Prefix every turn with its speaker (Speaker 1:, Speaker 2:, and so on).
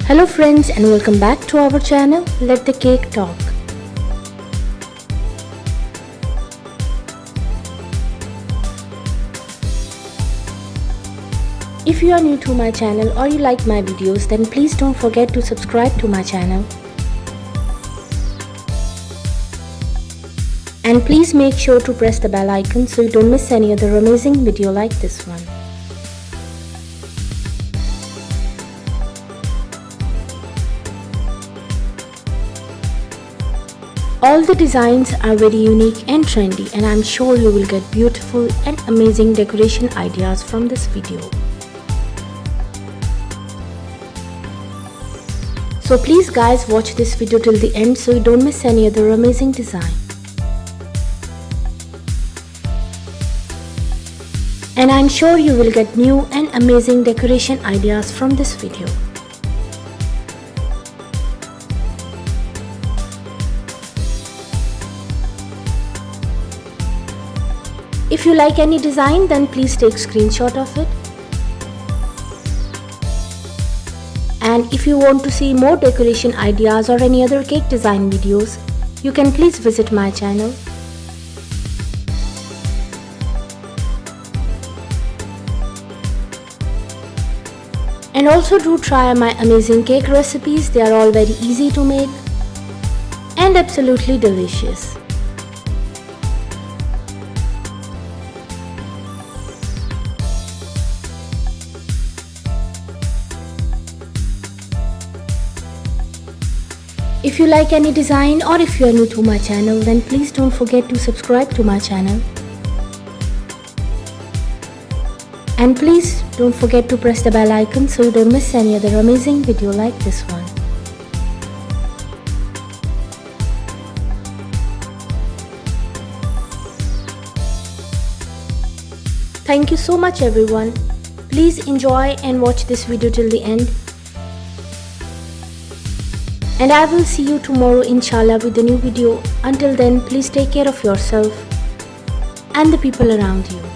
Speaker 1: Hello friends, and welcome back to our channel Let the Cake Talk. If you are new to my channel or you like my videos, then please don't forget to subscribe to my channel. And please make sure to press the bell icon so you don't miss any other amazing video like this one. All the designs are very unique and trendy, and I'm sure you will get beautiful and amazing decoration ideas from this video. So please guys, watch this video till the end so you don't miss any other amazing design. And I'm sure you will get new and amazing decoration ideas from this video. If you like any design, then please take screenshot of it. And if you want to see more decoration ideas or any other cake design videos, you can please visit my channel. And also do try my amazing cake recipes. They are all very easy to make and absolutely delicious. If you like any design or if you are new to my channel, then please don't forget to subscribe to my channel. And please don't forget to press the bell icon so you don't miss any other amazing video like this one. Thank you so much everyone. Please enjoy and watch this video till the end. And I will see you tomorrow inshallah with a new video. Until then, please take care of yourself and the people around you.